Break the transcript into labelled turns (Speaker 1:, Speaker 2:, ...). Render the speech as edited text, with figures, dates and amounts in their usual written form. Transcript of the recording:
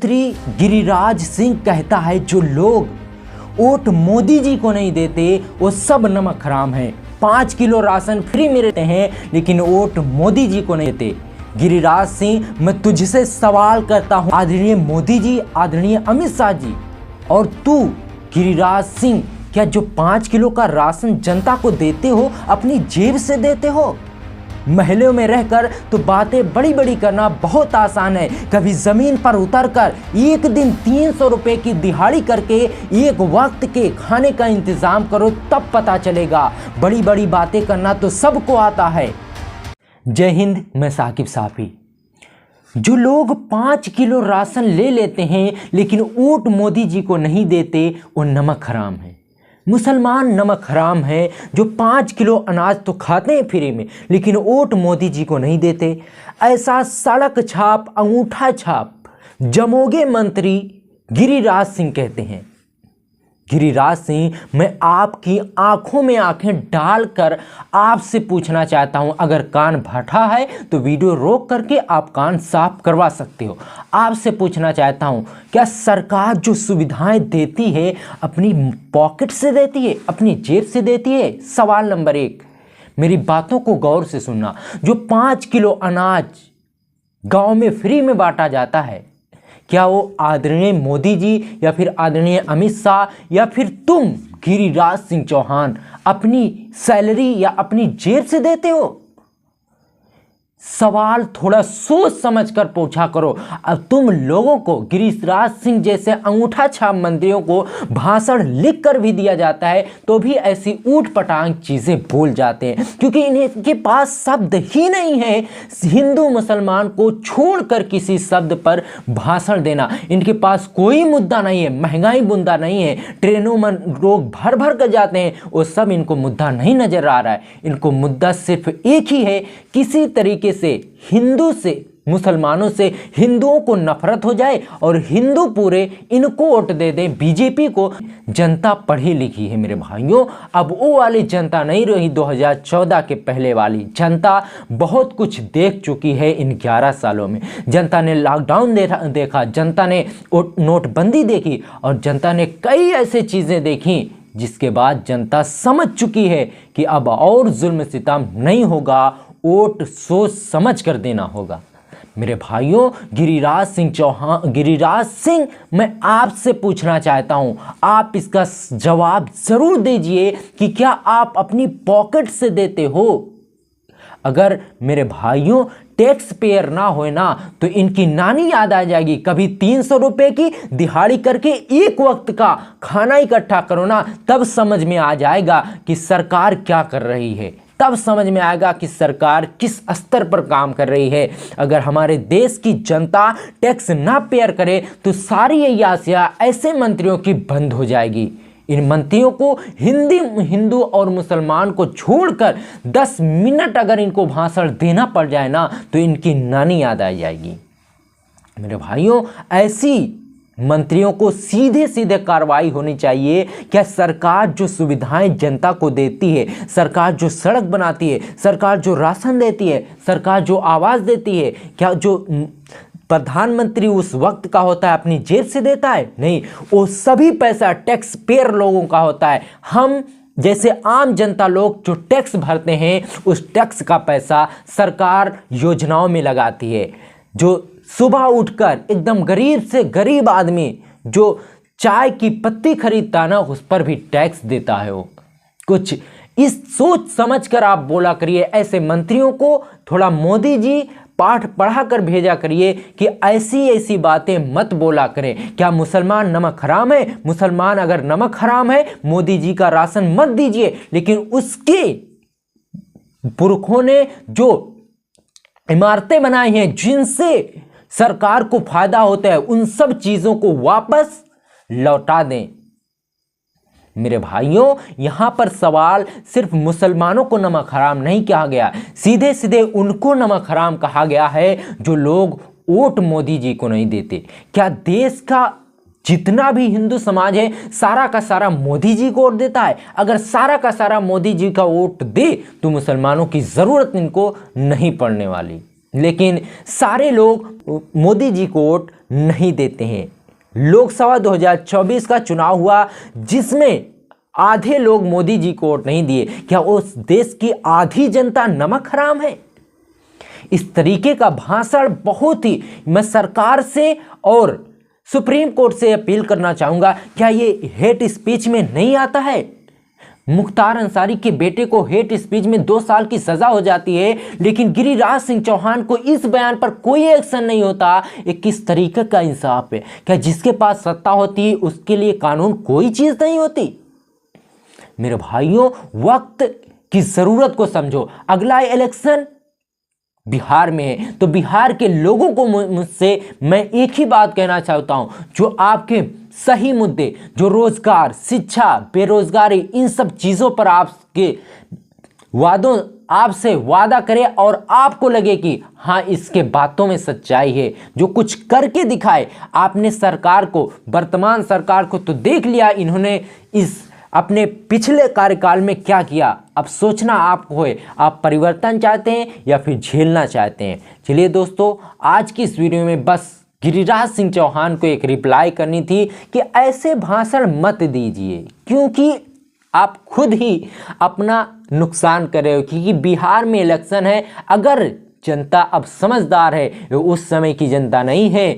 Speaker 1: मंत्री गिरिराज सिंह कहता है जो लोग वोट मोदी जी को नहीं देते वो सब नमक हराम है। 5 किलो राशन फ्री में देते हैं लेकिन वोट मोदी जी को नहीं देते। गिरिराज सिंह, मैं तुझसे सवाल करता हूं, आदरणीय मोदी जी, आदरणीय अमित शाह जी, और तू गिरिराज सिंह, क्या जो 5 किलो का राशन जनता को देते हो अपनी जेब से देते हो? महलों में रहकर तो बातें बड़ी बड़ी करना बहुत आसान है। कभी जमीन पर उतरकर एक दिन 300 रुपए की दिहाड़ी करके एक वक्त के खाने का इंतजाम करो, तब पता चलेगा। बड़ी बड़ी बातें करना तो सबको आता है। जय हिंद, मैं साकिब साफी। जो लोग 5 किलो राशन ले लेते हैं लेकिन वोट मोदी जी को नहीं देते, वो नमक हराम है। मुसलमान नमक हराम है जो 5 किलो अनाज तो खाते हैं फ्री में लेकिन वोट मोदी जी को नहीं देते। ऐसा सड़क छाप, अंगूठा छाप जमोगे मंत्री गिरिराज सिंह कहते हैं। गिरिराज सिंह, मैं आपकी आंखों में आंखें डालकर आपसे पूछना चाहता हूं, अगर कान भटा है तो वीडियो रोक करके आप कान साफ करवा सकते हो। आपसे पूछना चाहता हूं, क्या सरकार जो सुविधाएं देती है अपनी पॉकेट से देती है, अपनी जेब से देती है? सवाल नंबर 1, मेरी बातों को गौर से सुनना। जो 5 किलो अनाज गांव में फ्री में बांटा जाता है, क्या वो आदरणीय मोदी जी या फिर आदरणीय अमित शाह या फिर तुम गिरिराज सिंह चौहान अपनी सैलरी या अपनी जेब से देते हो? सवाल थोड़ा सोच समझ कर पूछा करो। अब तुम लोगों को, गिरिराज सिंह जैसे अंगूठा छाप मंत्रियों को भाषण लिख कर भी दिया जाता है तो भी ऐसी ऊट पटांग चीजें बोल जाते हैं, क्योंकि इनके पास शब्द ही नहीं है हिंदू मुसलमान को छोड़कर किसी शब्द पर भाषण देना। इनके पास कोई मुद्दा नहीं है, महंगाई मुद्दा नहीं है, ट्रेनों में लोग भर भर कर जाते हैं, वो सब इनको मुद्दा नहीं नजर आ रहा है। इनको मुद्दा सिर्फ एक ही है, किसी तरीके से हिंदू से, मुसलमानों से हिंदुओं को नफरत हो जाए और हिंदू पूरे इनको वोट दे दें, बीजेपी को। जनता पढ़ी लिखी है मेरे भाइयों, अब वो वाली जनता नहीं रही 2014 के पहले वाली। जनता बहुत कुछ देख चुकी है इन 11 सालों में। जनता ने लॉकडाउन देखा, जनता ने नोटबंदी देखी और जनता ने कई ऐसे चीजें देखी जिसके बाद जनता समझ चुकी है कि अब और जुल्म सितम नहीं होगा, वोट सोच समझ कर देना होगा। मेरे भाइयों, गिरिराज सिंह, मैं आपसे पूछना चाहता हूं, आप इसका जवाब जरूर दीजिए कि क्या आप अपनी पॉकेट से देते हो? अगर मेरे भाइयों टैक्स पेयर ना होए ना तो इनकी नानी याद आ जाएगी। कभी 300 रुपए की दिहाड़ी करके एक वक्त का खाना इकट्ठा करो ना, तब समझ में आ जाएगा कि सरकार क्या कर रही है, तब समझ में आएगा कि सरकार किस स्तर पर काम कर रही है। अगर हमारे देश की जनता टैक्स ना पेयर करे तो सारी ये आसिया ऐसे मंत्रियों की बंद हो जाएगी। इन मंत्रियों को हिंदू और मुसलमान को छोड़कर 10 मिनट अगर इनको भाषण देना पड़ जाए ना तो इनकी नानी याद आ जाएगी। मेरे भाइयों, ऐसी मंत्रियों को सीधे सीधे कार्रवाई होनी चाहिए। क्या सरकार जो सुविधाएं जनता को देती है, सरकार जो सड़क बनाती है, सरकार जो राशन देती है, सरकार जो आवास देती है, क्या जो प्रधानमंत्री उस वक्त का होता है अपनी जेब से देता है? नहीं, वो सभी पैसा टैक्स पेयर लोगों का होता है। हम जैसे आम जनता लोग जो टैक्स भरते हैं उस टैक्स का पैसा सरकार योजनाओं में लगाती है। जो सुबह उठकर एकदम गरीब से गरीब आदमी जो चाय की पत्ती खरीदता ना, उस पर भी टैक्स देता है वो। कुछ इस सोच समझ कर आप बोला करिए। ऐसे मंत्रियों को थोड़ा मोदी जी पाठ पढ़ा कर भेजा करिए कि ऐसी ऐसी बातें मत बोला करें। क्या मुसलमान नमक हराम है? मुसलमान अगर नमक हराम है, मोदी जी का राशन मत दीजिए, लेकिन उसके पुरखों ने जो इमारतें बनाई हैं जिनसे सरकार को फायदा होता है, उन सब चीजों को वापस लौटा दें। मेरे भाइयों, यहां पर सवाल सिर्फ मुसलमानों को नमक हराम नहीं कहा गया, सीधे सीधे उनको नमक हराम कहा गया है जो लोग वोट मोदी जी को नहीं देते। क्या देश का जितना भी हिंदू समाज है सारा का सारा मोदी जी को वोट देता है? अगर सारा का सारा मोदी जी का वोट दे तो मुसलमानों की जरूरत इनको नहीं पड़ने वाली। लेकिन सारे लोग मोदी जी को वोट नहीं देते हैं। लोकसभा 2024 का चुनाव हुआ जिसमें आधे लोग मोदी जी को वोट नहीं दिए। क्या उस देश की आधी जनता नमक हराम है? इस तरीके का भाषण बहुत ही, मैं सरकार से और सुप्रीम कोर्ट से अपील करना चाहूंगा, क्या ये हेट स्पीच में नहीं आता है? मुख्तार अंसारी के बेटे को हेट स्पीच में 2 साल की सजा हो जाती है, लेकिन गिरिराज सिंह चौहान को इस बयान पर कोई एक्शन नहीं होता। ये किस तरीके का इंसाफ है? क्या जिसके पास सत्ता होती है उसके लिए कानून कोई चीज नहीं होती? मेरे भाइयों, वक्त की जरूरत को समझो। अगला इलेक्शन बिहार में है, तो बिहार के लोगों को मुझसे मैं एक ही बात कहना चाहता हूं, जो आपके सही मुद्दे, जो रोजगार, शिक्षा, बेरोजगारी, इन सब चीजों पर आपसे वादा करे और आपको लगे कि हाँ इसके बातों में सच्चाई है, जो कुछ करके दिखाए। आपने सरकार को, वर्तमान सरकार को तो देख लिया, इन्होंने इस अपने पिछले कार्यकाल में क्या किया। अब सोचना आपको है, आप परिवर्तन चाहते हैं या फिर झेलना चाहते हैं। चलिए दोस्तों, आज की इस वीडियो में बस गिरिराज सिंह चौहान को एक रिप्लाई करनी थी कि ऐसे भाषण मत दीजिए, क्योंकि आप खुद ही अपना नुकसान कर रहे हो। क्योंकि बिहार में इलेक्शन है, अगर जनता अब समझदार है, उस समय की जनता नहीं है,